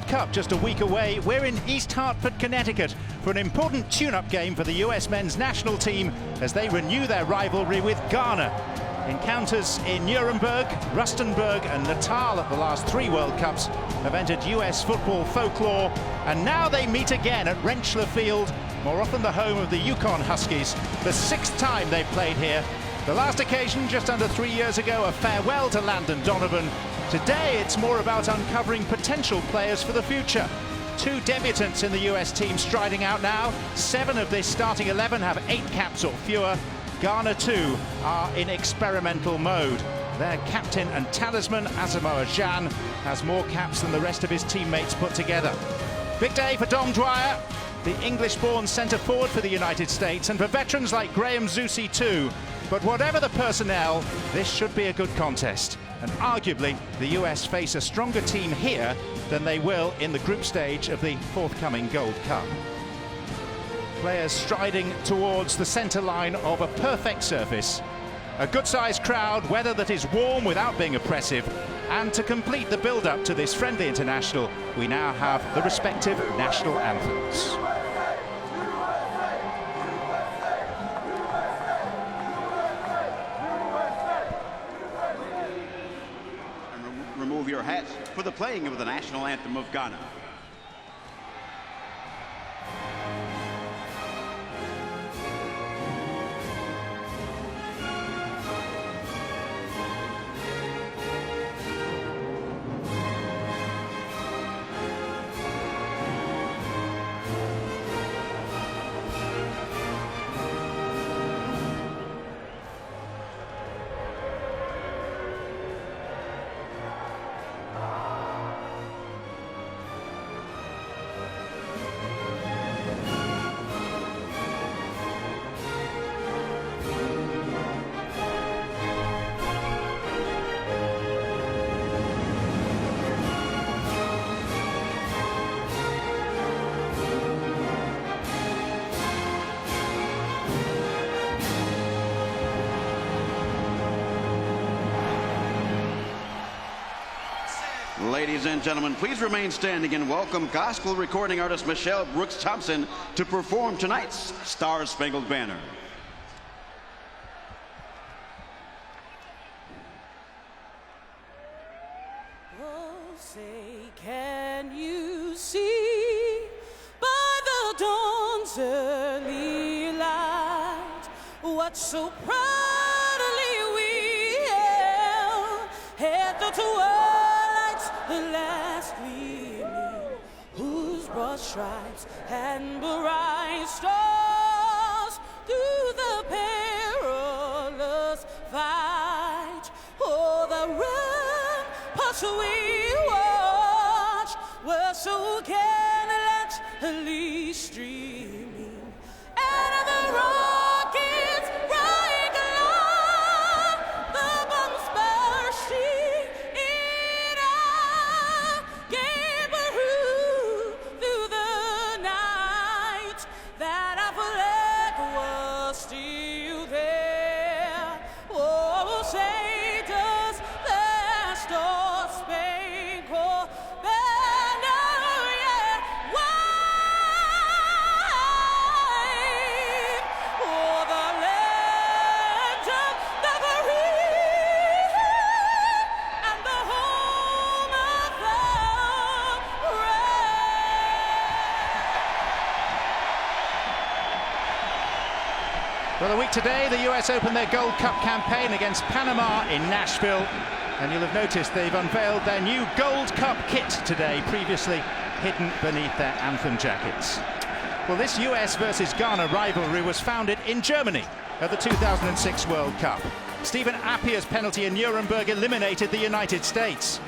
Cup just a week away, we're in East Hartford, Connecticut for an important tune-up game for the US men's national team as they renew their rivalry with Ghana. Encounters in Nuremberg, Rustenburg and Natal at the last 3 World Cups have entered US football folklore, and now they meet again at Rentschler Field, more often the home of the Yukon Huskies, the 6th time they've played here. The last occasion, just under 3 years ago, a farewell to Landon Donovan. Today, it's more about uncovering potential players for the future. 2 debutants in the US team striding out now. 7 of this starting 11 have 8 caps or fewer. Ghana, too, are in experimental mode. Their captain and talisman, Asamoah Gyan, has more caps than the rest of his teammates put together. Big day for Dom Dwyer, the English-born centre-forward for the United States, and for veterans like Graham Zusi too. But whatever the personnel, this should be a good contest. And arguably, the US face a stronger team here than they will in the group stage of the forthcoming Gold Cup. Players striding towards the centre line of a perfect surface. A good-sized crowd, weather that is warm without being oppressive. And to complete the build-up to this friendly international, we now have the respective national anthems. Remove your hats for the playing of the national anthem of Ghana. Ladies and gentlemen, please remain standing and welcome gospel recording artist Michelle Brooks Thompson to perform tonight's Star Spangled Banner. Oh, say, can you see by the dawn's early light what so proudly we held the twilight's the last gleaming, whose broad stripes and bright stars through the perilous fight. Oh, the ramparts we watched were so gallantly streaming, and the rockets bright glove, the bombs bursting in our gave a route through the night, that our flag was still there. Oh, say does that star-spangled banner yet wave o'er the land of the free and the home of the brave. Well, a week today, the US opened their Gold Cup campaign against Panama in Nashville. And you'll have noticed they've unveiled their new Gold Cup kit today, previously hidden beneath their anthem jackets. Well, this US versus Ghana rivalry was founded in Germany at the 2006 World Cup. Stephen Appier's penalty in Nuremberg eliminated the United States.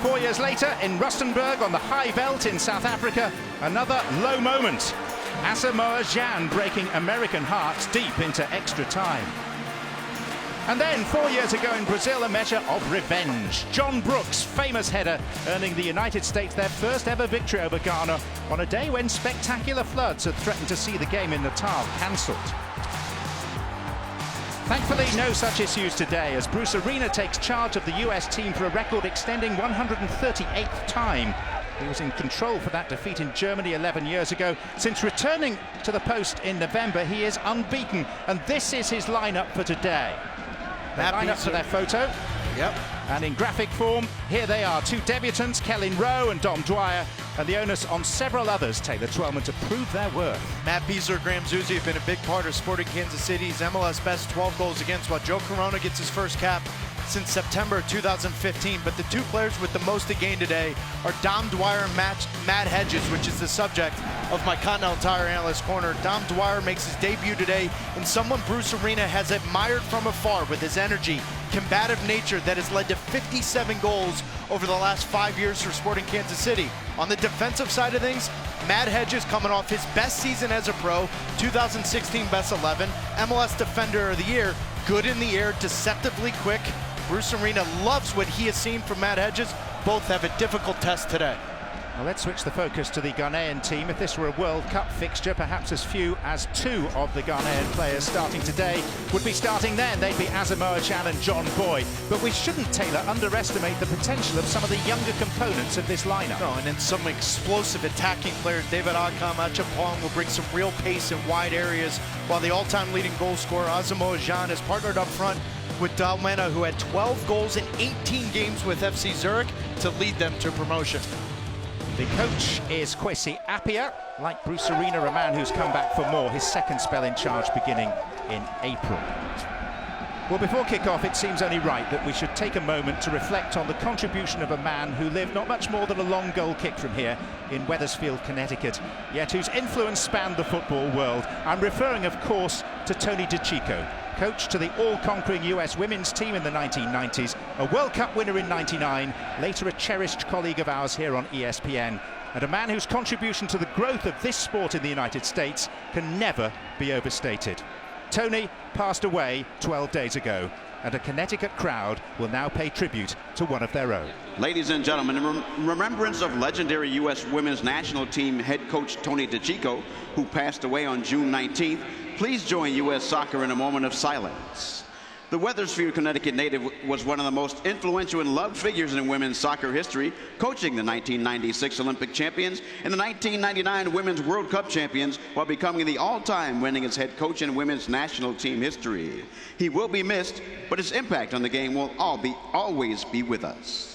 4 years later, in Rustenburg on the High Veld in South Africa, another low moment. Asamoah Gyan breaking American hearts deep into extra time. And then 4 years ago in Brazil, a measure of revenge. John Brooks' famous header earning the United States their first ever victory over Ghana on a day when spectacular floods had threatened to see the game in Natal cancelled. Thankfully, no such issues today as Bruce Arena takes charge of the US team for a record extending 138th time He was in control for that defeat in Germany 11 years ago. Since returning to the post in November, he is unbeaten, and this is his lineup for today. The lineup for their photo. Yep. And in graphic form, here they are, two debutants, Kellyn Rowe and Dom Dwyer, and the onus on several others, Taylor Twellman, to prove their worth. Matt Beasler, Graham Zusi have been a big part of Sporting Kansas City's MLS best 12 goals against, while Joe Corona gets his first cap since September 2015. But the two players with the most to gain today are Dom Dwyer and Matt Hedges, which is the subject of my Continental Tire Analyst Corner. Dom Dwyer makes his debut today in someone Bruce Arena has admired from afar with his energy, combative nature that has led to 57 goals over the last 5 years for Sporting Kansas City. On the defensive side of things, Matt Hedges coming off his best season as a pro, 2016 best 11, MLS Defender of the Year, good in the air, deceptively quick. Bruce Arena loves what he has seen from Matt Hedges. Both have a difficult test today. Well, let's switch the focus to the Ghanaian team. If this were a World Cup fixture, perhaps as few as two of the Ghanaian players starting today would be starting then. They'd be Asamoah Gyan and John Boy. But we shouldn't, Taylor, underestimate the potential of some of the younger components of this lineup. No, and then some explosive attacking players. David Akam, Achampong will bring some real pace in wide areas, while the all-time leading goal scorer, Asamoah Gyan, has partnered up front with Dalmena, who had 12 goals in 18 games with FC Zurich to lead them to promotion. The coach is Kwesi Appiah, like Bruce Arena, a man who's come back for more, his second spell in charge beginning in April. Well, before kick-off, it seems only right that we should take a moment to reflect on the contribution of a man who lived not much more than a long goal kick from here in Wethersfield, Connecticut, yet whose influence spanned the football world. I'm referring, of course, to Tony DiCicco, coach to the all-conquering US women's team in the 1990s, a World Cup winner in '99, later a cherished colleague of ours here on ESPN, and a man whose contribution to the growth of this sport in the United States can never be overstated. Tony passed away 12 days ago, and a Connecticut crowd will now pay tribute to one of their own. Ladies and gentlemen, in remembrance of legendary U.S. women's national team head coach Tony DiCicco, who passed away on June 19th, please join U.S. Soccer in a moment of silence. The Wethersfield, Connecticut native was one of the most influential and loved figures in women's soccer history, coaching the 1996 Olympic champions and the 1999 Women's World Cup champions, while becoming the all-time winningest head coach in women's national team history. He will be missed, but his impact on the game will always be with us.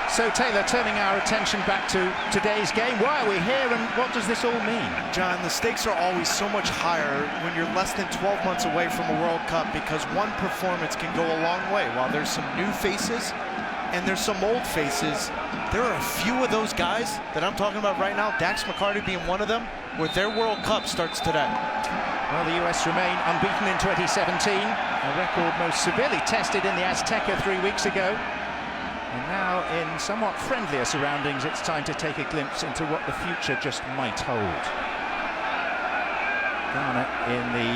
So, Taylor, turning our attention back to today's game, why are we here and what does this all mean? John, the stakes are always so much higher when you're less than 12 months away from a World Cup, because one performance can go a long way. While there's some new faces and there's some old faces, there are a few of those guys that I'm talking about right now, Dax McCarty being one of them, where their World Cup starts today. Well, the US remain unbeaten in 2017, a record most severely tested in the Azteca 3 weeks ago. And now, in somewhat friendlier surroundings, it's time to take a glimpse into what the future just might hold. Ghana in the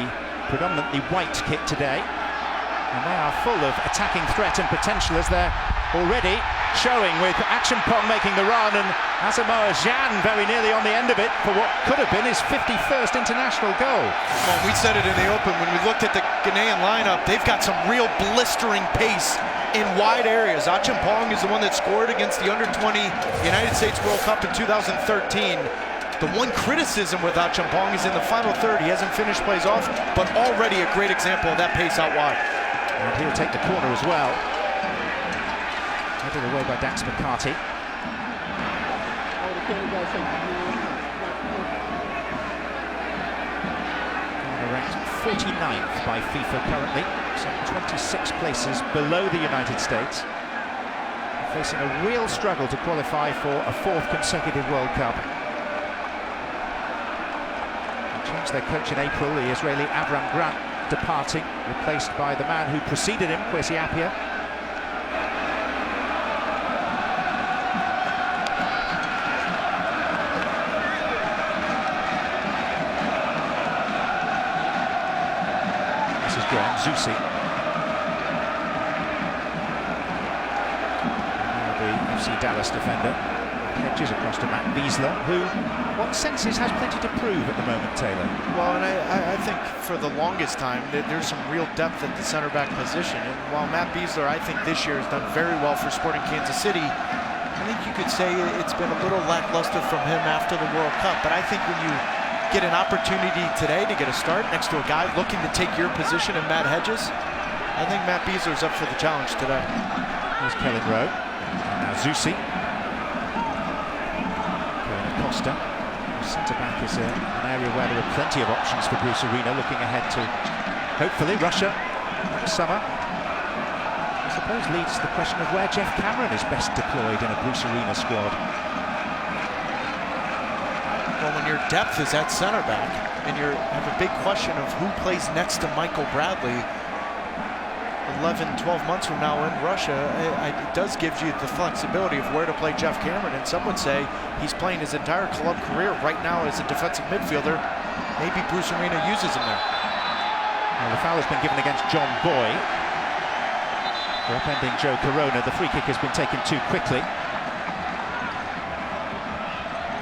predominantly white kit today, and they are full of attacking threat and potential, as they're already showing, with Achampong making the run and Asamoah Gyan very nearly on the end of it for what could have been his 51st international goal. Well, we said it in the open when we looked at the Ghanaian lineup. They've got some real blistering pace in wide areas. Achampong is the one that scored against the under-20 United States World Cup in 2013. The one criticism with Achampong is in the final third. He hasn't finished plays off, but already a great example of that pace out wide. And he'll take the corner as well. Headed away by Dax McCarty. Ranked 49th by FIFA currently, some 26 places below the United States. They're facing a real struggle to qualify for a fourth consecutive World Cup. They changed their coach in April, the Israeli Avram Grant departing, replaced by the man who preceded him, Kwesi Appiah. Zusi. Now the FC Dallas defender edges across to Matt Wiesler, who, what senses, has plenty to prove at the moment, Taylor. Well, and I think for the longest time there's some real depth at the center back position. And while Matt Wiesler, I think this year has done very well for Sporting Kansas City, I think you could say it's been a little lackluster from him after the World Cup. But I think when you get an opportunity today to get a start next to a guy looking to take your position in Matt Hedges, I think Matt Wiesler's up for the challenge today. Here's Kellen Rowe. And now Zusi. Costa. Centre-back is an area where there are plenty of options for Bruce Arena, looking ahead to, hopefully, Russia next summer. I suppose leads to the question of where Jeff Cameron is best deployed in a Bruce Arena squad. Well, when your depth is at centre-back, and you have a big question of who plays next to Michael Bradley 11, 12 months from now in Russia, it does give you the flexibility of where to play Jeff Cameron. And some would say he's playing his entire club career right now as a defensive midfielder. Maybe Bruce Arena uses him there. Well, the foul has been given against John Boy for upending Joe Corona. The free kick has been taken too quickly.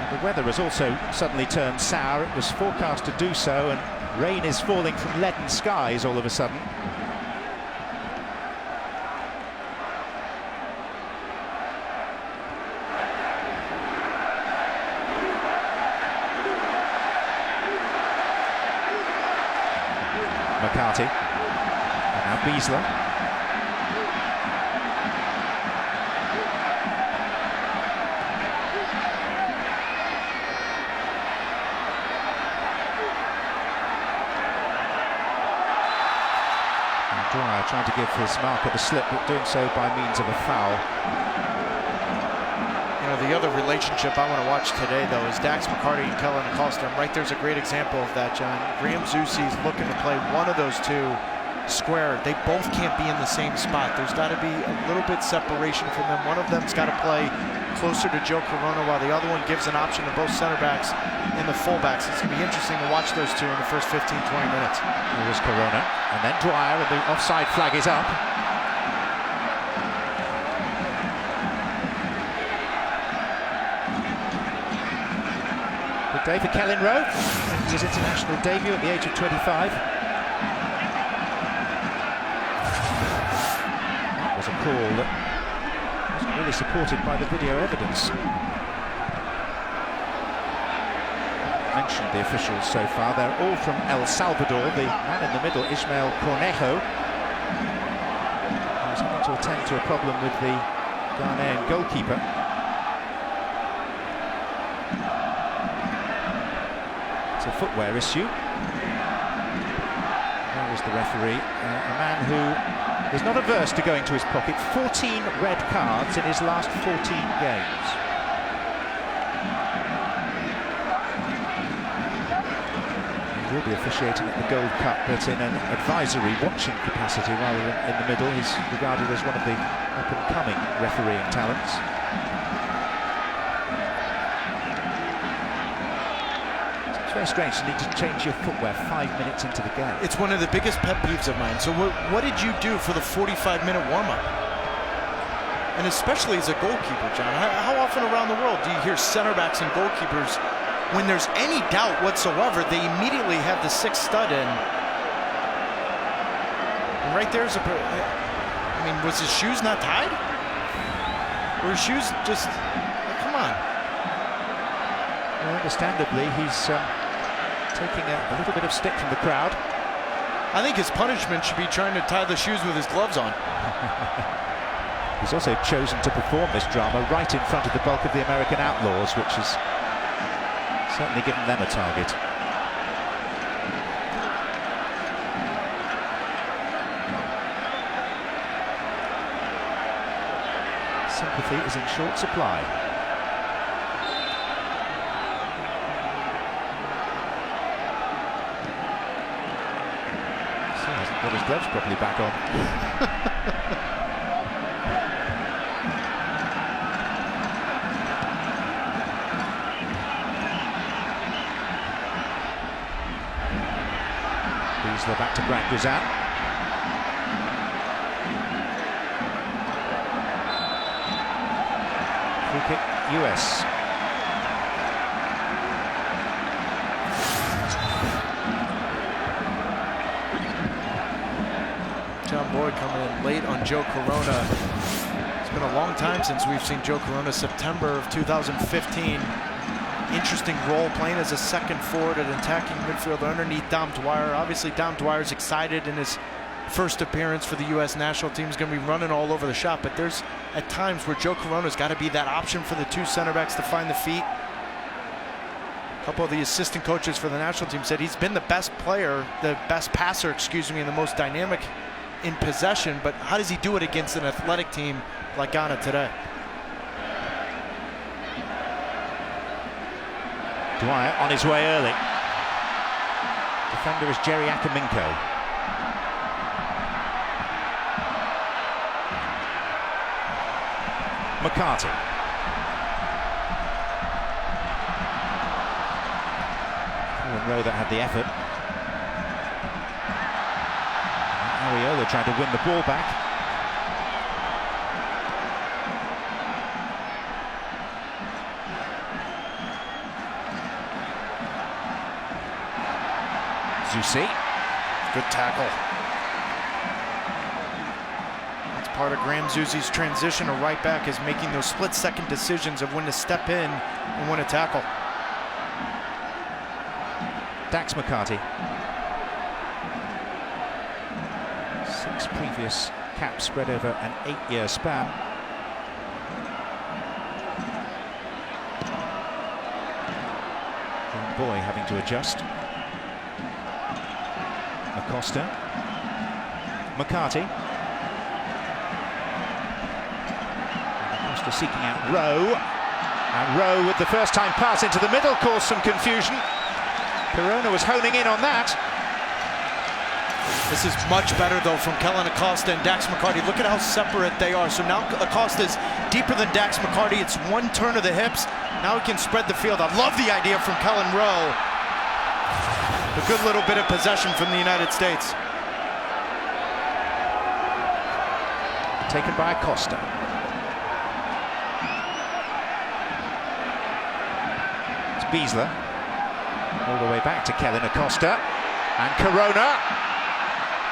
And the weather has also suddenly turned sour. It was forecast to do so, and rain is falling from leaden skies all of a sudden. McCarthy, and now Wiesler. And Dwyer trying to give his marker the slip, but doing so by means of a foul. You know, the other relationship I want to watch today, though, is Dax McCarty and Kellen Acosta. And right there's a great example of that, John. Graham Zusi is looking to play one of those two square. They both can't be in the same spot. There's got to be a little bit separation from them. One of them's got to play closer to Joe Corona, while the other one gives an option to both center backs and the fullbacks. It's going to be interesting to watch those two in the first 15, 20 minutes. Here was Corona, and then Dwyer, and the offside flag is up. Good day for Kellen Rowe, making his international debut at the age of 25. That was a call that wasn't really supported by the video evidence. Mentioned the officials so far. They're all from El Salvador. The man in the middle, Ismael Cornejo, was going to attend to a problem with the Ghanaian goalkeeper. It's a footwear issue. There is the referee, a man who is not averse to going to his pocket. 14 red cards in his last 14 games. He will be officiating at the Gold Cup, but in an advisory watching capacity rather than in the middle. He's regarded as one of the up-and-coming refereeing talents. It's very strange to need to change your footwear 5 minutes into the game. It's one of the biggest pet peeves of mine. So what did you do for the 45-minute warm-up? And especially as a goalkeeper, John, how often around the world do you hear center backs and goalkeepers, when there's any doubt whatsoever, they immediately have the sixth stud in? And right there's a... I mean, was his shoes not tied? Or his shoes just... come on. Well, understandably, he's taking a little bit of stick from the crowd. I think his punishment should be trying to tie the shoes with his gloves on. He's also chosen to perform this drama right in front of the bulk of the American Outlaws, which has certainly given them a target. Sympathy is in short supply. So he hasn't got his gloves properly back on. Back to Brad Guzan. Free kick, US. John Boyd coming in late on Joe Corona. It's been a long time since we've seen Joe Corona. September of 2015. Interesting role, playing as a second forward at attacking midfielder underneath Dom Dwyer. Obviously, Dom Dwyer's excited in his first appearance for the U.S. national team. He's going to be running all over the shop, but there's at times where Joe Corona's got to be that option for the two center backs to find the feet. A couple of the assistant coaches for the national team said he's been the best player, the best passer, excuse me, and the most dynamic in possession, but how does he do it against an athletic team like Ghana today? Dwyer on his way early. Defender is Jerry Akaminko. McCarty. Rowe that had the effort. Ariola trying to win the ball back. Zusi. Good tackle. That's part of Graham Zusi's transition to right back, is making those split-second decisions of when to step in and when to tackle. Dax McCarty. 6 previous caps spread over an 8-year span. John Boy having to adjust. Acosta. McCarty. Acosta seeking out Rowe. And Rowe with the first time pass into the middle caused some confusion. Corona was honing in on that. This is much better, though, from Kellen Acosta and Dax McCarty. Look at how separate they are. So now Acosta's deeper than Dax McCarty. It's one turn of the hips. Now he can spread the field. I love the idea from Kellen Rowe. A good little bit of possession from the United States. Taken by Acosta. It's Beasler. All the way back to Kellen Acosta. And Corona.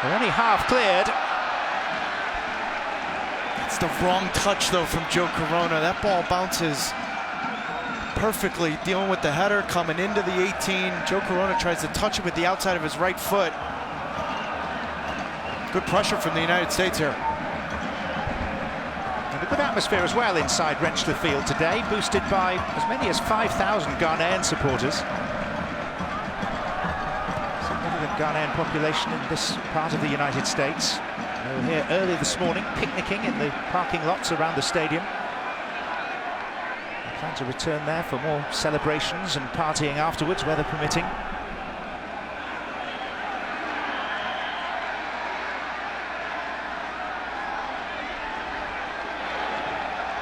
They're only half cleared. It's the wrong touch, though, from Joe Corona. That ball bounces perfectly, dealing with the header, coming into the 18. Joe Corona tries to touch it with the outside of his right foot. Good pressure from the United States here. And a good atmosphere as well inside Rentschler Field today, boosted by as many as 5,000 Ghanaian supporters. Ghanaian population in this part of the United States. They were here early this morning, picnicking in the parking lots around the stadium. They plan to return there for more celebrations and partying afterwards, weather permitting.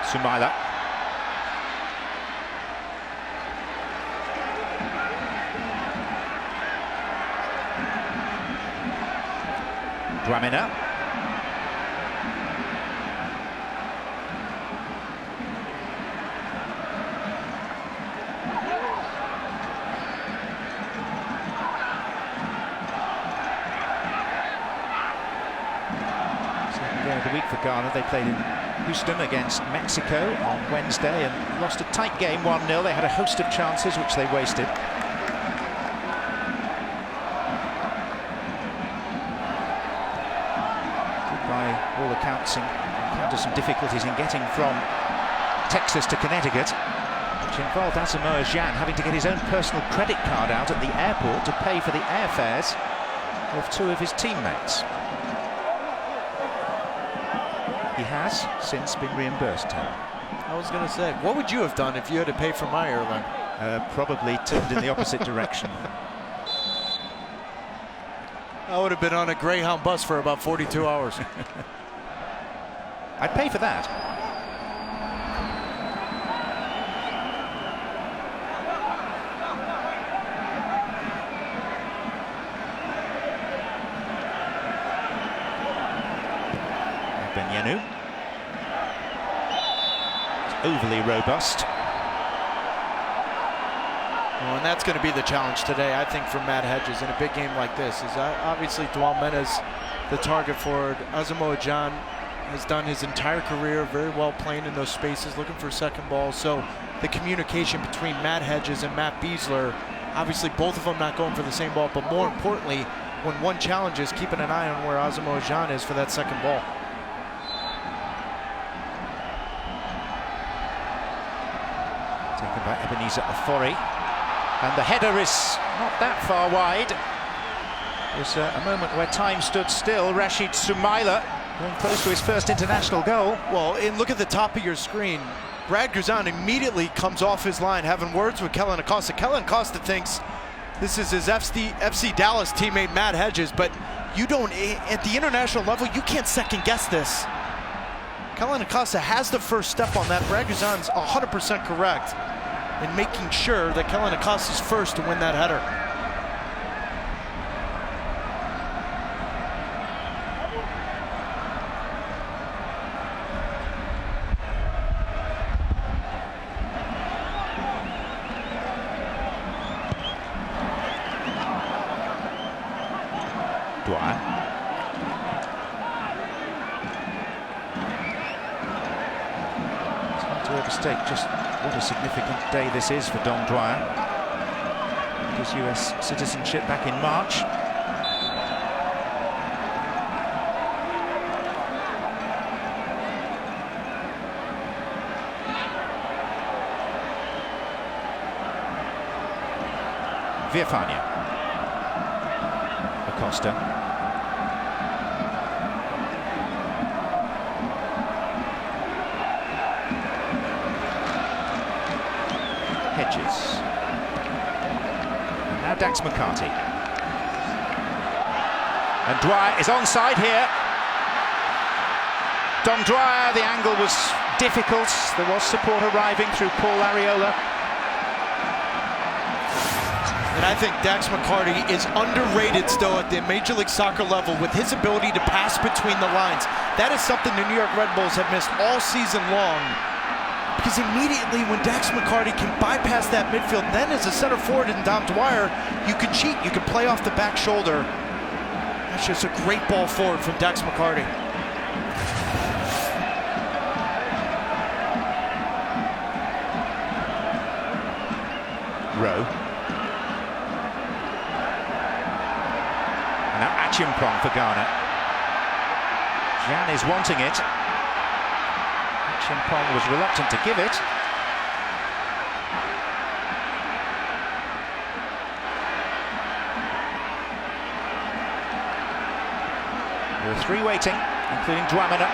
Sumaila. Dwamina. Second game of the week for Ghana. They played in Houston against Mexico on Wednesday and lost a tight game 1-0. They had a host of chances which they wasted. By all accounts, encountered some difficulties in getting from Texas to Connecticut, which involved Asamoah Gyan having to get his own personal credit card out at the airport to pay for the airfares of 2 of his teammates. He has since been reimbursed. I was going to say, what would you have done if you had to pay for my airline? Probably turned in the opposite direction. I would have been on a Greyhound bus for about 42 hours. I'd pay for that. Benyenu. overly robust. Well, and that's going to be the challenge today, I think, for Matt Hedges in a big game like this. Is obviously Dwal Mena's the target forward. Asamoah Gyan has done his entire career very well playing in those spaces, looking for second balls. So the communication between Matt Hedges and Matt Beasler, obviously both of them not going for the same ball, but more importantly, when one challenges, keeping an eye on where Asamoah Gyan is for that second ball. Taken by Ebenezer Ofori. And the header is not that far wide. There's a moment where time stood still. Rashid Sumaila going close to his first international goal. Well, and look at the top of your screen. Brad Guzan immediately comes off his line having words with Kellen Acosta. Kellen Acosta thinks this is his FC Dallas teammate Matt Hedges, but you don't, at the international level, you can't second guess this. Kellen Acosta has the first step on that. Brad Guzan's 100% correct in making sure that Kellen Acosta's first to win that header. Dwyer. It's hard to overstate just what a significant day this is for Dom Dwyer. His US citizenship back in March. Viafania. Acosta. Hedges. And now Dax McCarty. And Dwyer is onside here. Dom Dwyer, the angle was difficult. There was support arriving through Paul Ariola. And I think Dax McCarty is underrated still at the Major League Soccer level with his ability to pass between the lines. That is something the New York Red Bulls have missed all season long. Because immediately when Dax McCarty can bypass that midfield, then as a center forward in Dom Dwyer, you can cheat, you can play off the back shoulder. That's just a great ball forward from Dax McCarty. Rowe. And now Achimpong for Ghana. Gyan is wanting it. Achimpong was reluctant to give it. There are three waiting, including Dwamena.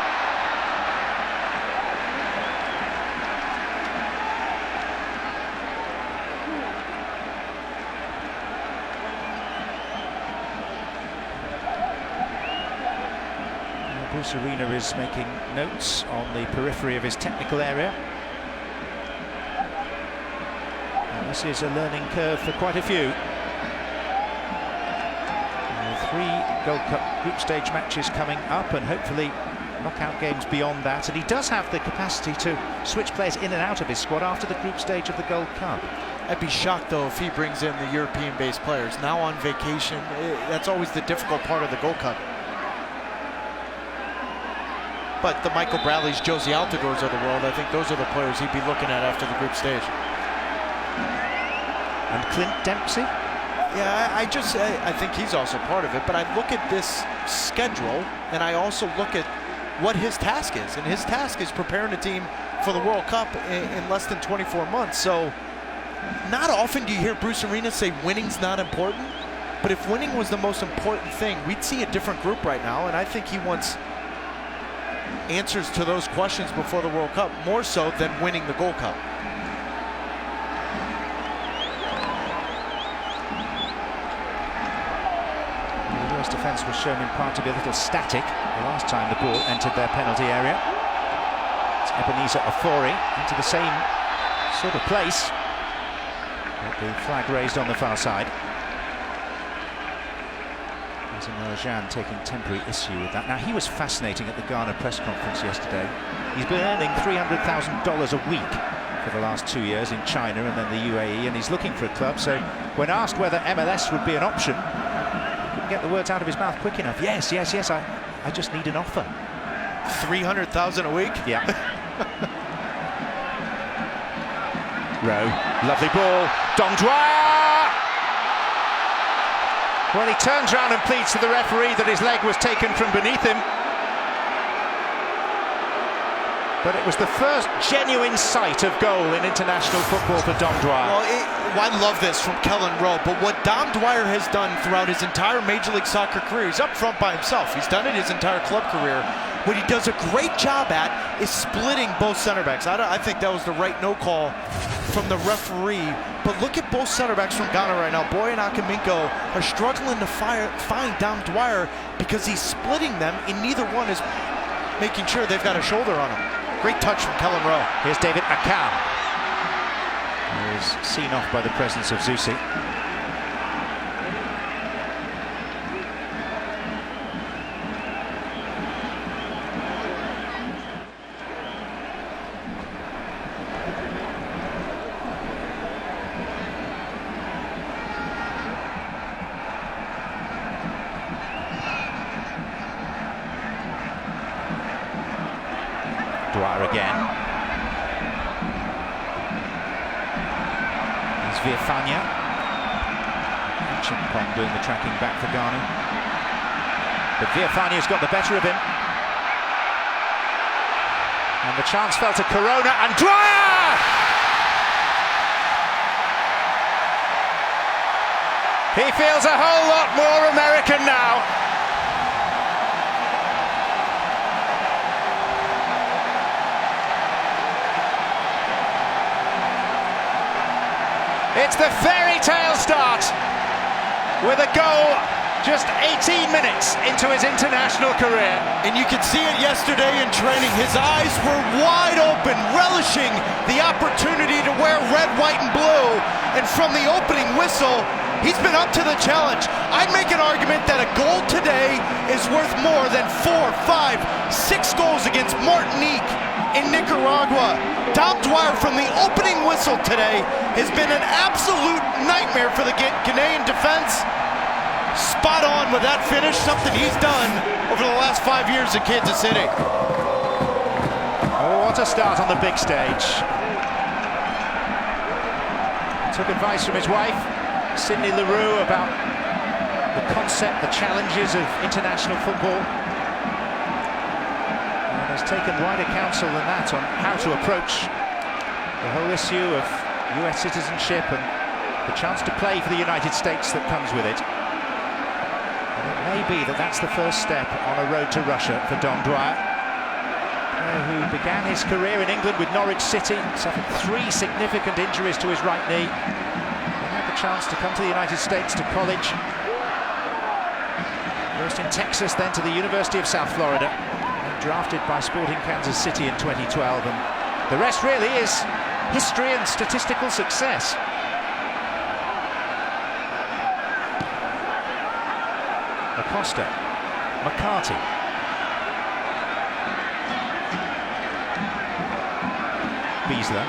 Bruce Arena is making notes on the periphery of his technical area. And this is a learning curve for quite a few. Three Gold Cup group stage matches coming up and hopefully knockout games beyond that. And he does have the capacity to switch players in and out of his squad after the group stage of the Gold Cup. I'd be shocked though if he brings in the European-based players. Now on vacation, that's always the difficult part of the Gold Cup. But the Michael Bradleys, Josie Altidores of the world, I think those are the players he'd be looking at after the group stage. And Clint Dempsey? Yeah, I think he's also part of it, but I look at this schedule and I also look at what his task is, and his task is preparing a team for the World Cup in less than 24 months. So not often do you hear Bruce Arena say winning's not important, but if winning was the most important thing, we'd see a different group right now, and I think he wants answers to those questions before the World Cup, more so than winning the Gold Cup. The US defence was shown in part to be a little static the last time the ball entered their penalty area. It's Ebenezer Ofori into the same sort of place, with the flag raised on the far side. Jean taking temporary issue with that. Now, he was fascinating at the Ghana press conference yesterday. He's been earning $300,000 a week for the last 2 years in China and then the UAE, and he's looking for a club. So when asked whether MLS would be an option, he couldn't get the words out of his mouth quick enough. Yes, I just need an offer. 300,000 a week? Yeah. Rowe, lovely ball. Dom Dwyer! Well, he turns around and pleads to the referee that his leg was taken from beneath him. But it was the first genuine sight of goal in international football for Dom Dwyer. Well, I love this from Kellen Rowe, but what Dom Dwyer has done throughout his entire Major League Soccer career, he's up front by himself. He's done it his entire club career. What he does a great job at is splitting both center backs. I think that was the right no call from the referee. But look at both center backs from Ghana right now. Boy and Akaminko are struggling to find Dom Dwyer because he's splitting them, and neither one is making sure they've got a shoulder on him. Great touch from Kellen Rowe. Here's David Akam. He is seen off by the presence of Zusi. Dwyer again. There's Viafania. Chimpong doing the tracking back for Ghana. But Viafania's got the better of him. And the chance fell to Corona, and Dwyer! He feels a whole lot more American now. It's the fairy tale start with a goal just 18 minutes into his international career. And you could see it yesterday in training. His eyes were wide open, relishing the opportunity to wear red, white, and blue. And from the opening whistle, he's been up to the challenge. I'd make an argument that a goal today is worth more than 4, 5, 6 goals against Martinique in Nicaragua. Dom Dwyer, from the opening whistle today, has been an absolute nightmare for the Ghanaian defense. Spot on with that finish, something he's done over the last 5 years in Kansas City. Oh, what a start on the big stage. Took advice from his wife, Sydney Leroux, about the concept, the challenges of international football. Has taken wider counsel than that on how to approach the whole issue of US citizenship and the chance to play for the United States that comes with it. And it may be that that's the first step on a road to Russia for Dom Dwyer, who began his career in England with Norwich City, suffered 3 significant injuries to his right knee, and had the chance to come to the United States to college, first in Texas, then to the University of South Florida. Drafted by Sporting Kansas City in 2012, and the rest really is history and statistical success. Acosta, McCarty. Beasler.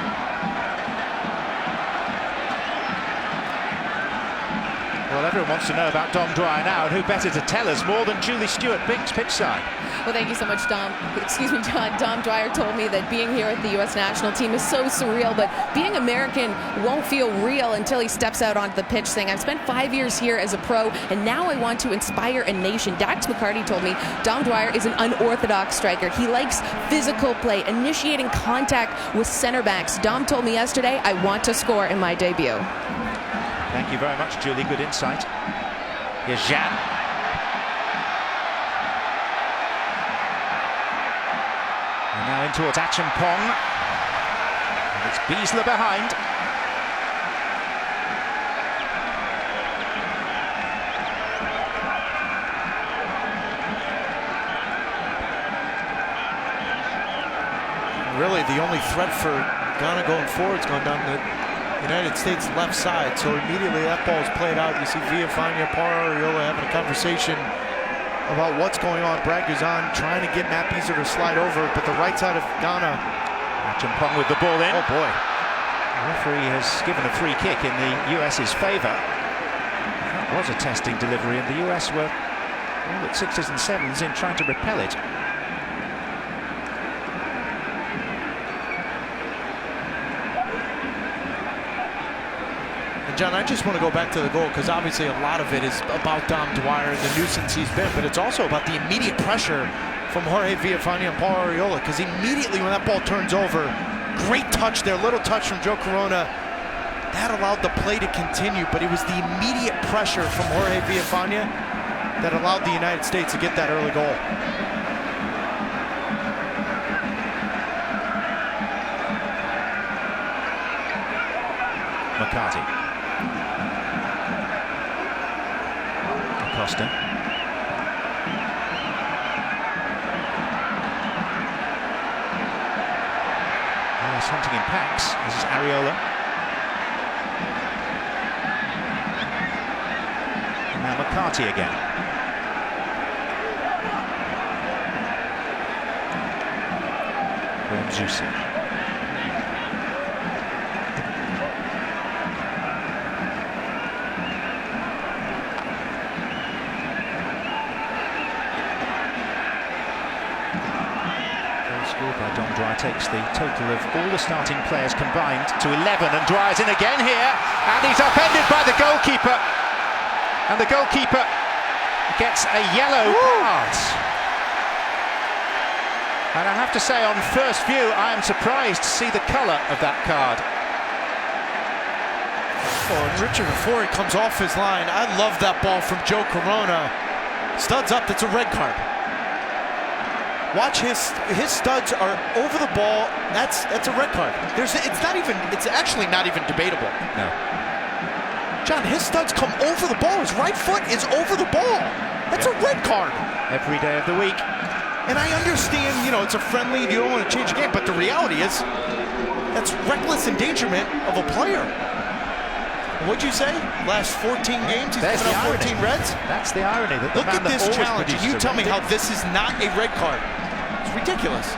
Well, everyone wants to know about Dom Dwyer now, and who better to tell us more than Julie Stewart-Binks pitchside. Well, thank you so much, Dom. Excuse me, John. Dom Dwyer told me that being here at the U.S. national team is so surreal, but being American won't feel real until he steps out onto the pitch, saying, I've spent 5 years here as a pro, and now I want to inspire a nation. Dax McCarty told me Dom Dwyer is an unorthodox striker. He likes physical play, initiating contact with center backs. Dom told me yesterday, I want to score in my debut. Thank you very much, Julie. Good insight. Here's Jean. And now in towards Achimpong. And it's Beasler behind. Really, the only threat for Ghana going forward is going down the United States left side. So immediately that ball is played out. You see Viafania, Ariola having a conversation about what's going on. Brad Guzan trying to get Matt Beazer to slide over, but the right side of Ghana. Champong with the ball in. Oh boy. The referee has given a free kick in the US's favour. That was a testing delivery, and the US were all at 6s and 7s in trying to repel it. John, I just want to go back to the goal because obviously a lot of it is about Dom Dwyer, the nuisance he's been, but it's also about the immediate pressure from Jorge Villafania and Paul Arriola, because immediately when that ball turns over, great touch there, little touch from Joe Corona. That allowed the play to continue, but it was the immediate pressure from Jorge Villafania that allowed the United States to get that early goal. McCarty. Acosta. He's hunting in packs. This is Arriola. And now McCarty again. Graham Zusi. By Dom Dwyer takes the total of all the starting players combined to 11, and Dwyer's in again here, and he's upended by the goalkeeper, and the goalkeeper gets a yellow card. And I have to say, on first view, I am surprised to see the colour of that card. Oh, and Richard Ofori comes off his line. I love that ball from Joe Corona. Studs up, that's a red card. Watch his studs are over the ball. That's a red card. It's actually not even debatable. No. John, his studs come over the ball. His right foot is over the ball. That's a red card. Every day of the week. And I understand, it's a friendly, you don't want to change the game, but the reality is that's reckless endangerment of a player. What'd you say? Last 14 games, he's given up 14 reds? That's the irony. That Look at this challenge, and you tell me how this is not a red card. It's ridiculous.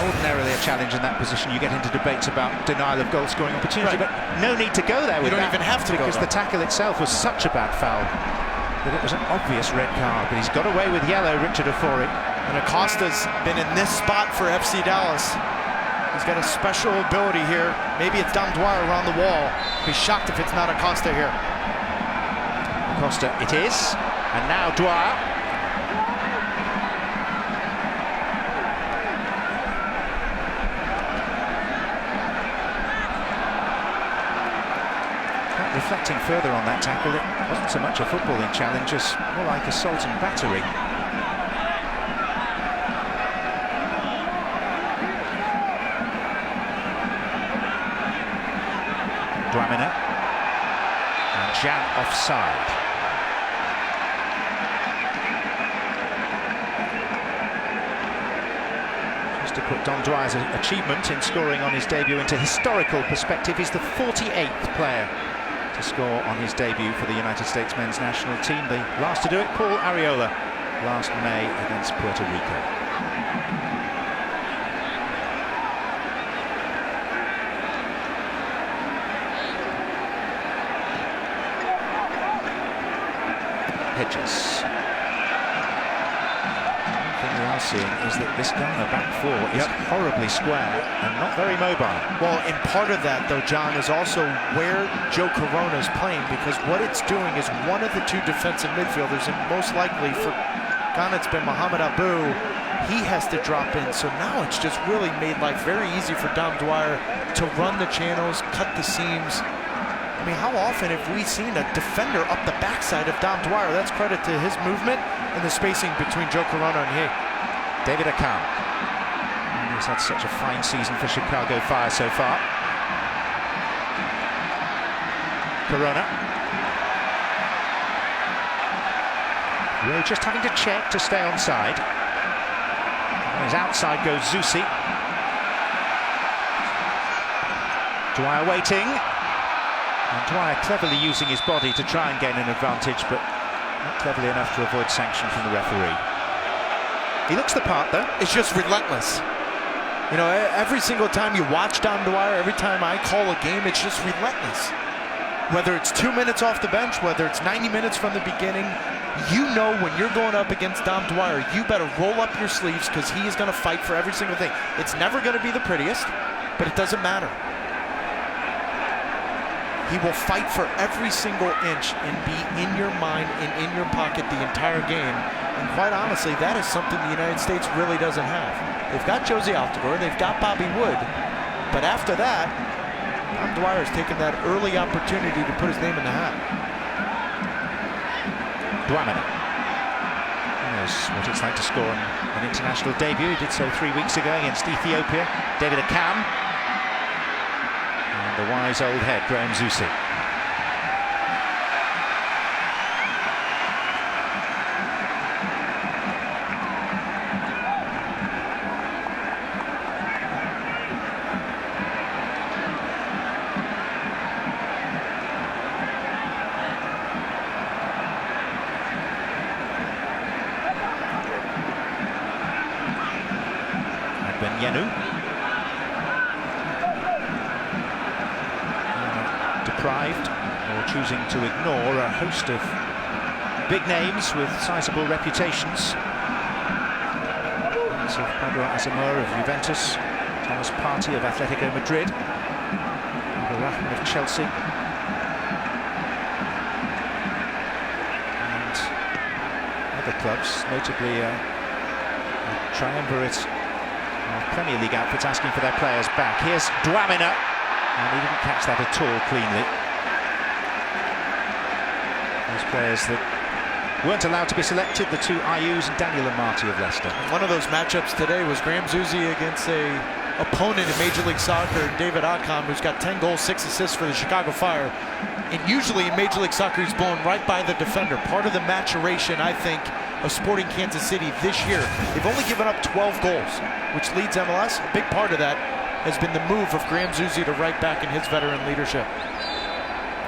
Ordinarily a challenge in that position, you get into debates about denial of goal scoring opportunity, but no need to go there with that. You don't even have to go there. Because the tackle itself was such a bad foul that it was an obvious red card, but he's got away with yellow, Richard Ofori. And Acosta's been in this spot for FC Dallas. He's got a special ability here. Maybe it's Dom Dwyer around the wall. Be shocked if it's not Acosta here. Acosta it is, and now Dwyer. Reflecting further on that tackle, it wasn't so much a footballing challenge as more like assault and battery. Dwamina and Jan offside. Just to put Dom Dwyer's achievement in scoring on his debut into historical perspective, he's the 48th player to score on his debut for the United States men's national team. The last to do it, Paul Arriola, last May against Puerto Rico. Hedges. One thing we are seeing is that this Ghana back four is horribly square and not very mobile. Well, and part of that, though, John, is also where Joe Corona is playing, because what it's doing is one of the two defensive midfielders, and most likely for Ghana it's been Mohamed Abu, he has to drop in. So now it's just really made life very easy for Dom Dwyer to run the channels, cut the seams. I mean, how often have we seen a defender up the backside of Dom Dwyer? That's credit to his movement and the spacing between Joe Corona and Ye. David Akam. He's had such a fine season for Chicago Fire so far. Corona. Ray just having to check to stay onside. His outside goes Zusi. Dwyer waiting. And Dwyer cleverly using his body to try and gain an advantage, but not cleverly enough to avoid sanction from the referee. He looks the part, though. It's just relentless. You know, every single time you watch Dom Dwyer, every time I call a game, it's just relentless. Whether it's 2 minutes off the bench, whether it's 90 minutes from the beginning, you know when you're going up against Dom Dwyer, you better roll up your sleeves because he is going to fight for every single thing. It's never going to be the prettiest, but it doesn't matter. He will fight for every single inch and be in your mind and in your pocket the entire game. And quite honestly, that is something the United States really doesn't have. They've got Josie Altidore, they've got Bobby Wood, but after that, Dom Dwyer has taken that early opportunity to put his name in the hat. Dwamena. He knows what it's like to score on an international debut. He did so 3 weeks ago against Ethiopia. David Akam. And the wise old head, Graham Zusi. Yenu. Deprived or choosing to ignore a host of big names with sizable reputations. Of Pablo Asamoah of Juventus, Thomas Partey of Atletico Madrid, Rahman of Chelsea, and other clubs, notably a triumvirate Premier League outfits asking for their players back. Here's Dwamena, and he didn't catch that at all cleanly. Those players that weren't allowed to be selected, the two Ayus and Daniel Amati of Leicester. One of those matchups today was Graham Zusi against a opponent in Major League Soccer, David Akam, who's got 10 goals, 6 assists for the Chicago Fire. And usually in Major League Soccer, he's blown right by the defender. Part of the maturation, I think, of Sporting Kansas City this year. They've only given up 12 goals, which leads MLS. A big part of that has been the move of Graham Zusi to right back in his veteran leadership.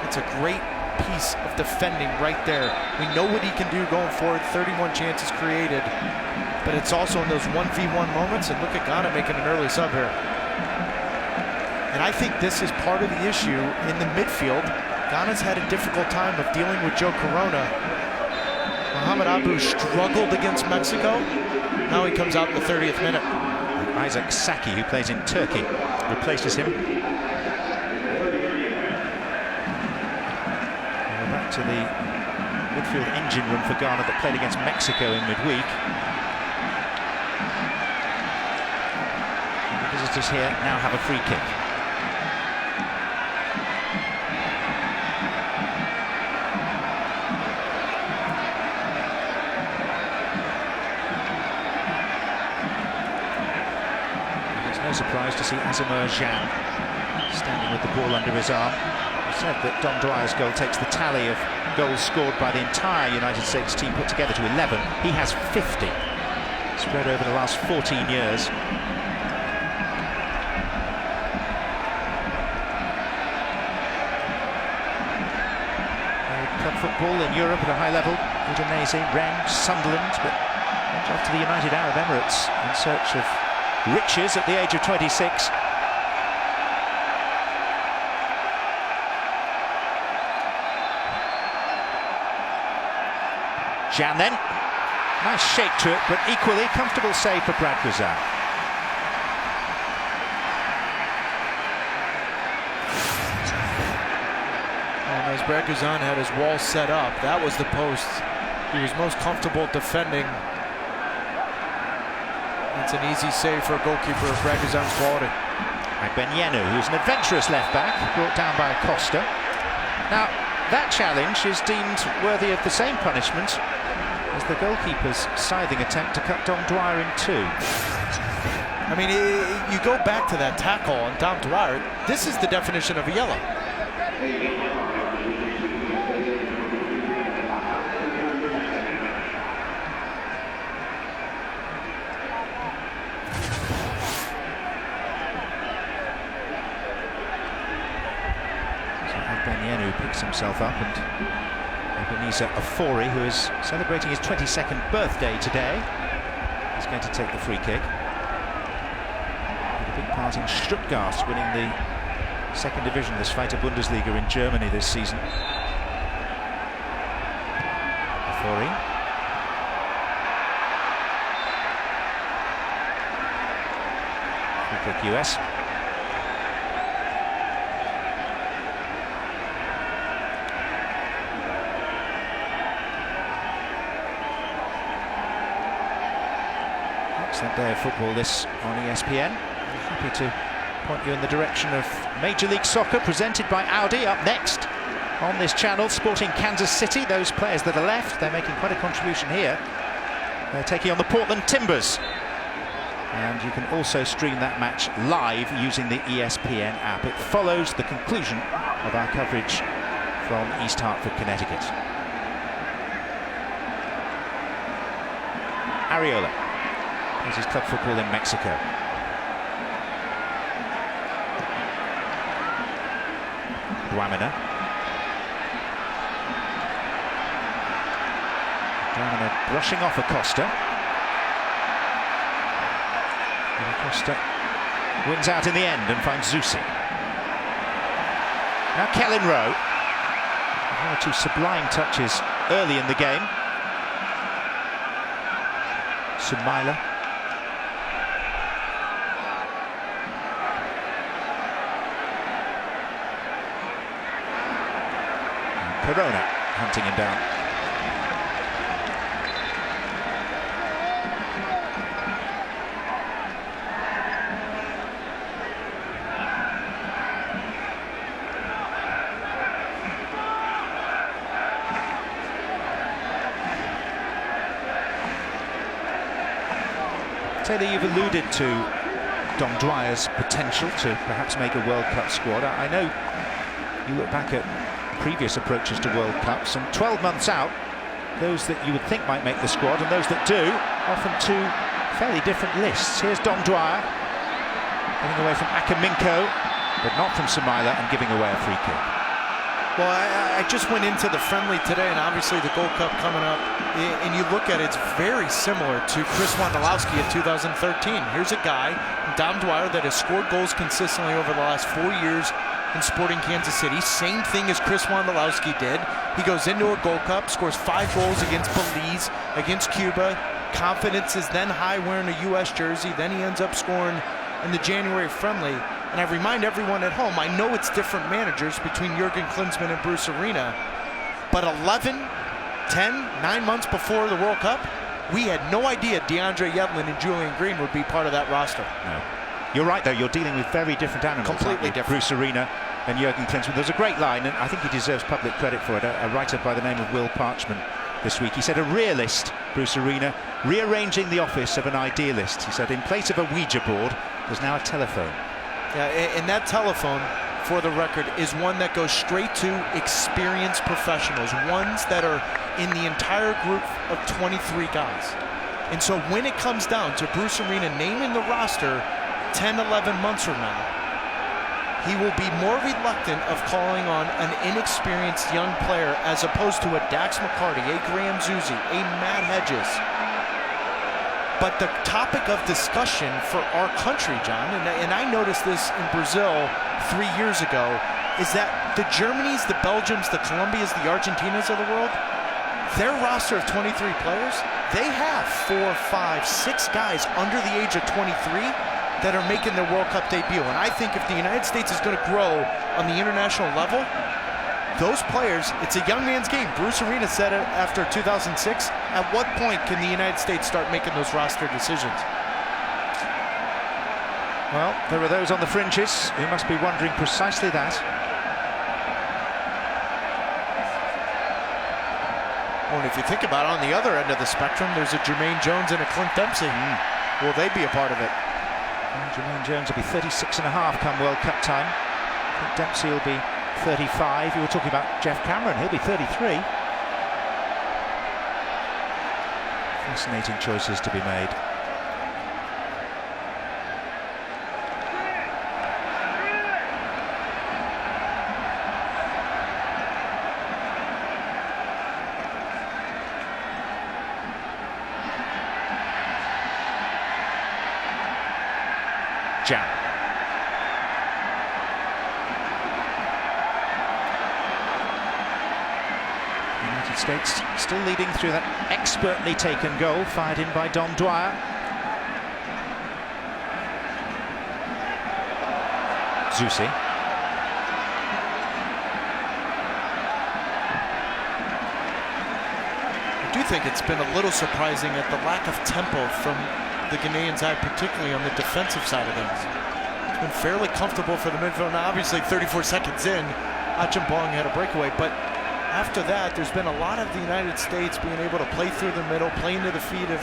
It's a great piece of defending right there. We know what he can do going forward, 31 chances created, but it's also in those 1v1 moments, and look at Ghana making an early sub here. And I think this is part of the issue in the midfield. Ghana's had a difficult time of dealing with Joe Corona. Mohamed Abu struggled against Mexico. Now he comes out in the 30th minute. Isaac Saki, who plays in Turkey, replaces him. Back to the midfield engine room for Ghana that played against Mexico in midweek. And the visitors here now have a free kick. It's no surprise to see Asamoah Gyan standing with the ball under his arm. Said that Dom Dwyer's goal takes the tally of goals scored by the entire United States team put together to 11. He has 50, spread over the last 14 years. Club football in Europe at a high level. Udinese, Rennes, Sunderland, but went off to the United Arab Emirates in search of riches at the age of 26. Gyan then, nice shake to it, but equally comfortable save for Brad Guzan. And as Brad Guzan had his wall set up, that was the post he was most comfortable defending. It's an easy save for a goalkeeper of Brad Guzan's quality. Ben Yenu, who's an adventurous left back, brought down by Costa. Now, that challenge is deemed worthy of the same punishment as the goalkeeper's scything attempt to cut Dom Dwyer in two. I mean, you go back to that tackle on Dom Dwyer, this is the definition of a yellow. Ben Yenu picks himself up, and Ebenezer Ofori, who is celebrating his 22nd birthday today, is going to take the free kick. A big part in Stuttgart winning the second division of the Zweite Bundesliga in Germany this season. Ofori. Free kick US. Excellent day of football this on ESPN. Happy to point you in the direction of Major League Soccer, presented by Audi. Up next on this channel, Sporting Kansas City. Those players that are left, they're making quite a contribution here. They're taking on the Portland Timbers. And you can also stream that match live using the ESPN app. It follows the conclusion of our coverage from East Hartford, Connecticut. Areola plays his club football in Mexico. Duamina. Duamina brushing off Acosta. And Acosta wins out in the end and finds Zusi. Now Kellen Rowe. One or two sublime touches early in the game. Sumaila. Corona hunting him down. Taylor, you've alluded to Dom Dwyer's potential to perhaps make a World Cup squad. I know you look back at previous approaches to World Cups, and 12 months out, those that you would think might make the squad and those that do, often two fairly different lists. Here's Dom Dwyer getting away from Akaminko, but not from Sumaila, and giving away a free kick. Well, I just went into the friendly today, and obviously the Gold Cup coming up, and you look at it, it's very similar to Chris Wondolowski of 2013. Here's a guy, Dom Dwyer, that has scored goals consistently over the last 4 years in Sporting Kansas City. Same thing as Chris Wondolowski did. He goes into a Gold Cup, scores 5 goals against Belize, against Cuba. Confidence is then high wearing a U.S. jersey. Then he ends up scoring in the January friendly. And I remind everyone at home, I know it's different managers between Jurgen Klinsmann and Bruce Arena, but 11, 10, 9 months before the World Cup, we had no idea DeAndre Yedlin and Julian Green would be part of that roster. No. You're right, though. You're dealing with very different animals. Completely different. Bruce Arena and Jurgen Klinsmann. There's a great line, and I think he deserves public credit for it. A writer by the name of Will Parchman this week. He said, a realist, Bruce Arena, rearranging the office of an idealist. He said, in place of a Ouija board, there's now a telephone. Yeah, and that telephone, for the record, is one that goes straight to experienced professionals, ones that are in the entire group of 23 guys. And so when it comes down to Bruce Arena naming the roster 10, 11 months from now, he will be more reluctant of calling on an inexperienced young player as opposed to a Dax McCarty, a Graham Zusi, a Matt Hedges. But the topic of discussion for our country, John, and I noticed this in Brazil 3 years ago, is that the Germanys, the Belgiums, the Colombias, the Argentinas of the world, their roster of 23 players, they have 4, 5, 6 guys under the age of 23 that are making their World Cup debut. And I think if the United States is going to grow on the international level, those players, it's a young man's game. Bruce Arena said it after 2006. At what point can the United States start making those roster decisions? Well, there are those on the fringes who must be wondering precisely that. Well, and if you think about it, on the other end of the spectrum, there's a Jermaine Jones and a Clint Dempsey. Will they be a part of it? Well, Jermaine Jones will be 36 and a half come World Cup time. Clint Dempsey will be 35. You were talking about Jeff Cameron, he'll be 33. Fascinating choices to be made. jam. United States still leading through that expertly taken goal, fired in by Dom Dwyer. Zusi. I do think it's been a little surprising at the lack of tempo from the Ghanaian side, particularly on the defensive side of things. It's been fairly comfortable for the midfield. Now, obviously, 34 seconds in, Achimbong had a breakaway, but after that, there's been a lot of the United States being able to play through the middle, play into the feet of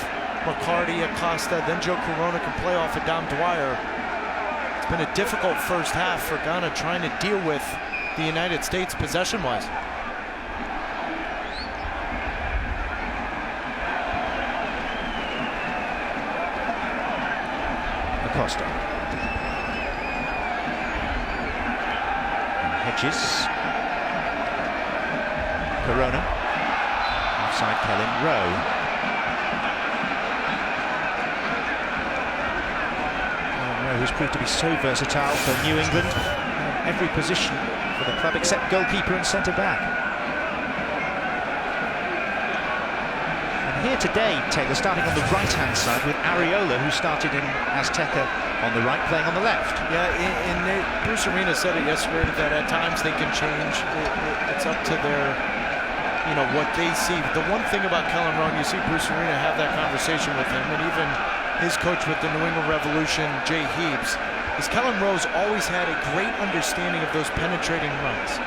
McCarty, Acosta, then Joe Corona can play off of Dom Dwyer. It's been a difficult first half for Ghana trying to deal with the United States possession-wise. Acosta. Hedges. Corona. Offside Kellen Rowe. Rowe, who's proved to be so versatile for New England. Every position for the club except goalkeeper and centre-back. And here today, Taylor, starting on the right-hand side with Areola, who started in Azteca on the right, playing on the left. Yeah, and Bruce Arena said it yesterday that at times they can change. It's up to their, what they see. The one thing about Kellen Rowe, you see Bruce Arena have that conversation with him, and even his coach with the New England Revolution, Jay Heaps, is Kellen Rowe's always had a great understanding of those penetrating runs.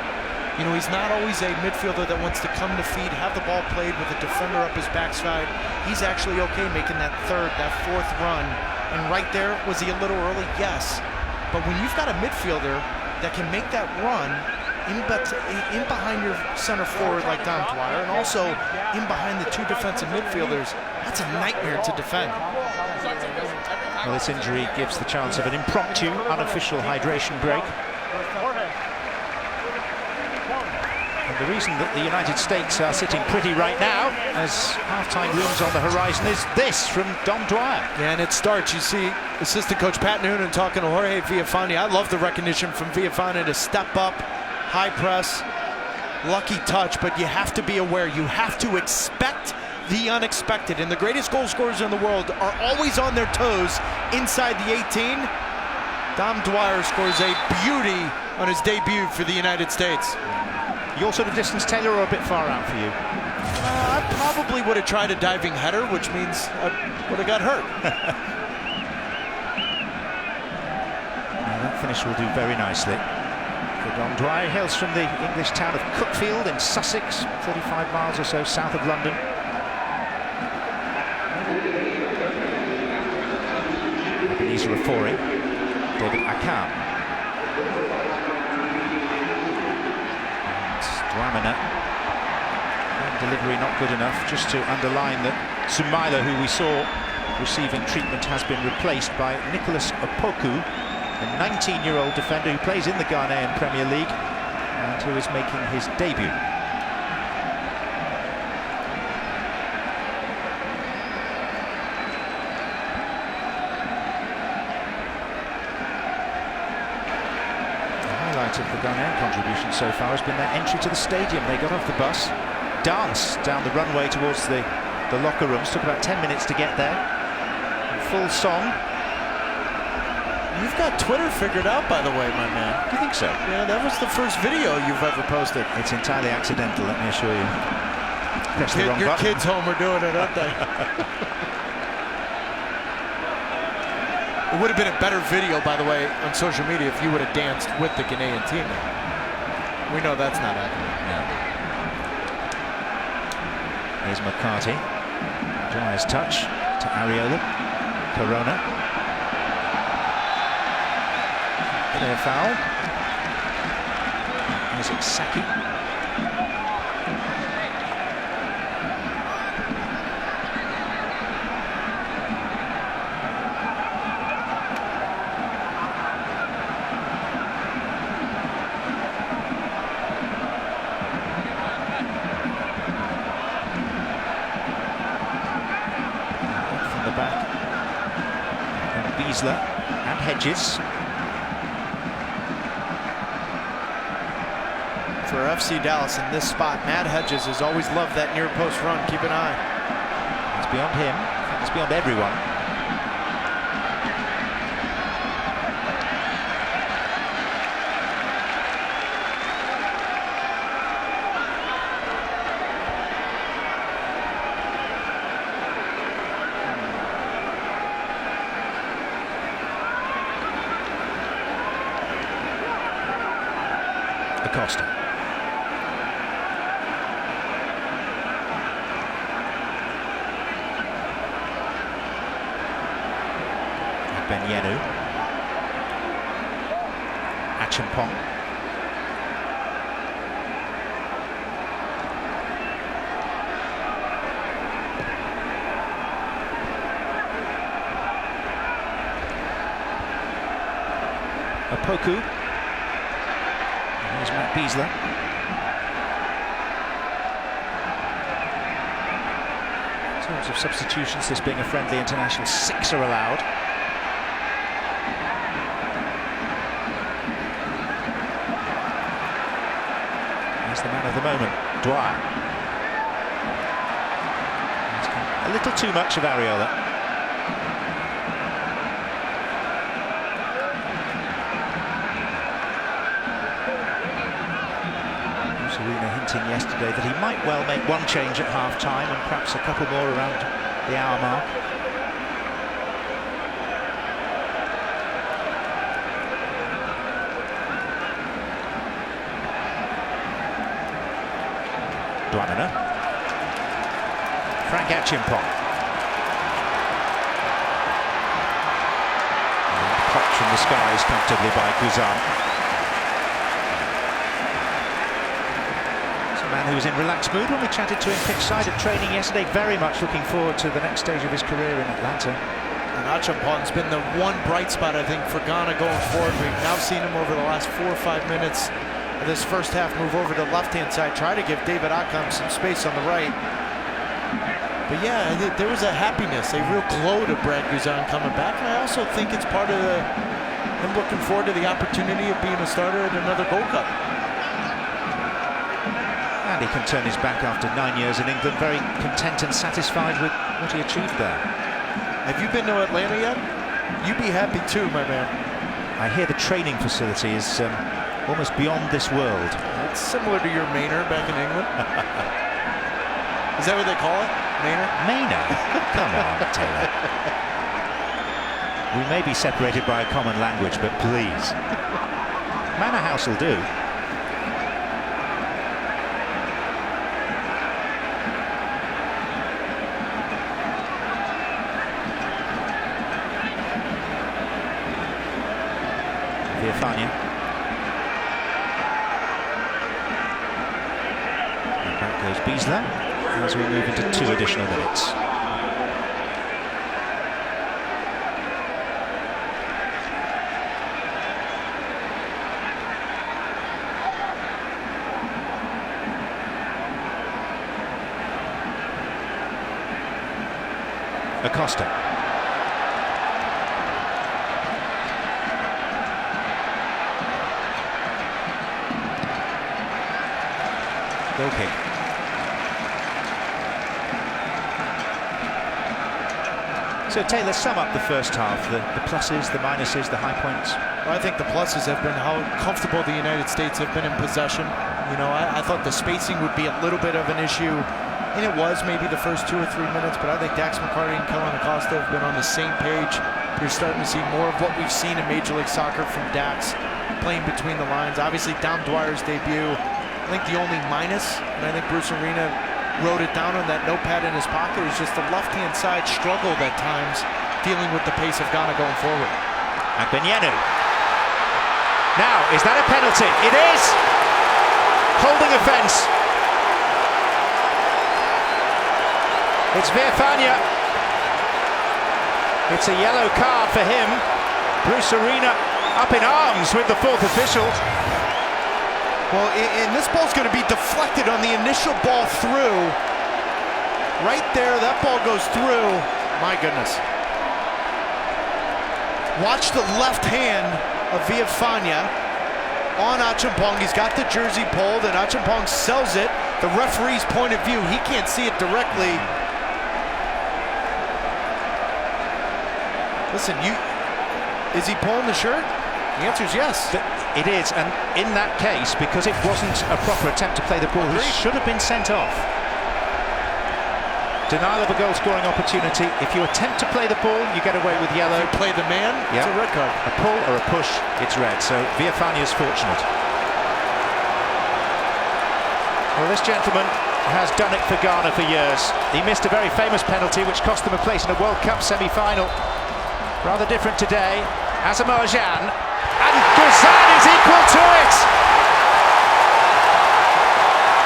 He's not always a midfielder that wants to come to feed, have the ball played with a defender up his backside. He's actually okay making that third, that fourth run. And right there, was he a little early? Yes. But when you've got a midfielder that can make that run in behind your center forward like Dom Dwyer, and also in behind the two defensive midfielders, that's a nightmare to defend. Well, this injury gives the chance of an impromptu, unofficial hydration break. And the reason that the United States are sitting pretty right now, as half-time looms on the horizon, is this from Dom Dwyer. Yeah, and it starts, you see assistant coach Pat Noonan talking to Jorge Villafani. I love the recognition from Villafani to step up, high press, lucky touch, but you have to be aware. You have to expect the unexpected, and the greatest goal scorers in the world are always on their toes inside the 18. Dom Dwyer scores a beauty on his debut for the United States. Your sort of distance, Taylor, or a bit far out for you? I probably would have tried a diving header, which means I would have got hurt. That finish will do very nicely for Dom Dwyer. He hails from the English town of Cuckfield in Sussex, 35 miles or so south of London. Ebenezer Afori, David Akam. Dwamina. Delivery not good enough, just to underline that Sumaila, who we saw receiving treatment, has been replaced by Nicholas Opoku, a 19-year-old defender who plays in the Ghanaian Premier League and who is making his debut. Of the Ghanaian contribution so far has been their entry to the stadium. They got off the bus, danced down the runway towards the locker rooms, took about 10 minutes to get there. Full song. You've got Twitter figured out, by the way, my man. Do you think so? Yeah, that was the first video you've ever posted. It's entirely accidental, let me assure you. Press the wrong your button. kids home are doing it, aren't they? It would have been a better video, by the way, on social media if you would have danced with the Ghanaian team. We know that's not happening. No. Here's McCarty. Dwyer's touch to Areola. Corona. Clear foul. Isaac Saki. Beasler and Hedges. For FC Dallas in this spot, Matt Hedges has always loved that near post run. Keep an eye. It's beyond him. It's beyond everyone. Acosta. Benyenu. Achimpong. Opoku. There's Matt Beasler. In terms of substitutions, this being a friendly international, 6 are allowed. He's the man of the moment, Dwyer. He's got a little too much of Areola. Serena hinting yesterday that he might well make one change at half-time and perhaps a couple more around the hour mark. Duanana. Frank Achimpong. Popped from the skies comfortably by Guzan. Man who was in relaxed mood when we chatted to him pitchside at training yesterday, very much looking forward to the next stage of his career in Atlanta. And Achimpong's been the one bright spot, I think, for Ghana going forward. We've now seen him over the last 4 or 5 minutes of this first half move over to the left-hand side, try to give David Akam some space on the right. But yeah, there was a happiness, a real glow to Brad Guzan coming back. And I also think it's part of him looking forward to the opportunity of being a starter at another Gold Cup. And he can turn his back after 9 years in England, very content and satisfied with what he achieved there. Have you been to Atlanta yet? You'd be happy too, my man. I hear the training facility is almost beyond this world. It's similar to your Manor back in England. Is that what they call it? Manor? Manor? Come on, Taylor. We may be separated by a common language, but please. Manor House will do. Viafania. And back goes Beasler as we move into 2 additional minutes. Acosta. Goal kick. So Taylor, sum up the first half, the pluses, the minuses, the high points. Well, I think the pluses have been how comfortable the United States have been in possession. You know, I thought the spacing would be a little bit of an issue, and it was maybe the first 2 or 3 minutes, but I think Dax McCarty and Kellen Acosta have been on the same page. You're starting to see more of what we've seen in Major League Soccer from Dax, playing between the lines. Obviously, Dom Dwyer's debut, I think the only minus, and I think Bruce Arena wrote it down on that notepad in his pocket, is just the left-hand side struggled at times dealing with the pace of Ghana going forward. And Benyenu. Now, is that a penalty? It is! Holding offence. It's Viafania. It's a yellow card for him. Bruce Arena up in arms with the 4th official. Well, and this ball's going to be deflected on the initial ball through. Right there, that ball goes through. My goodness. Watch the left hand of Villafaña on Achampong. He's got the jersey pulled, and Achampong sells it. The referee's point of view, he can't see it directly. Listen, is he pulling the shirt? The answer is yes. It is, and in that case, because it wasn't a proper attempt to play the ball, he should have been sent off. Denial of a goal-scoring opportunity. If you attempt to play the ball, you get away with yellow. If you play the man, it's a red card. A pull or a push, it's red. So Villafaña is fortunate. Well, this gentleman has done it for Ghana for years. He missed a very famous penalty which cost them a place in a World Cup semi-final. Rather different today. Asamoah Gyan, and Guzan is equal to it!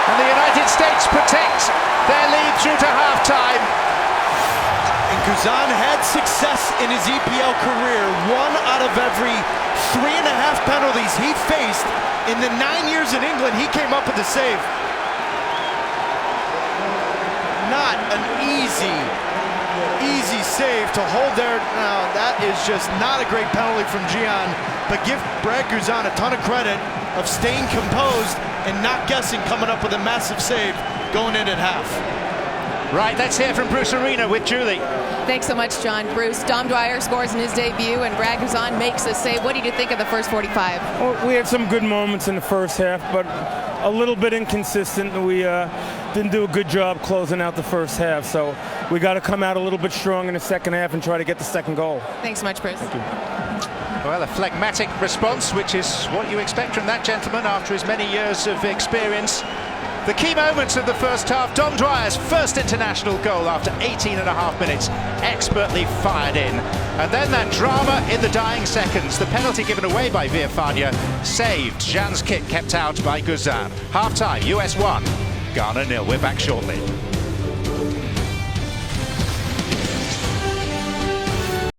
And the United States protect their lead through to half-time. And Guzan had success in his EPL career. 1 out of every 3.5 penalties he faced in the 9 years in England, he came up with a save. Not an easy save to hold there. Now, that is just not a great penalty from Gyan, but give Brad Guzan a ton of credit of staying composed and not guessing, coming up with a massive save going in at half. Right, let's hear from Bruce Arena with Julie. Thanks so much, John. Bruce, Dom Dwyer scores in his debut, and Brad Guzan makes a save. What did you think of the first 45? Well, we had some good moments in the first half, but a little bit inconsistent. We didn't do a good job closing out the first half, so we got to come out a little bit strong in the second half and try to get the second goal. Thanks so much, Bruce. Thank you. Well, a phlegmatic response, which is what you expect from that gentleman after his many years of experience. The key moments of the first half, Dom Dwyer's first international goal after 18.5 minutes, expertly fired in. And then that drama in the dying seconds, the penalty given away by Villafaña, saved. Gyan's kick kept out by Guzan. Half-time, US 1, Ghana 0. We're back shortly.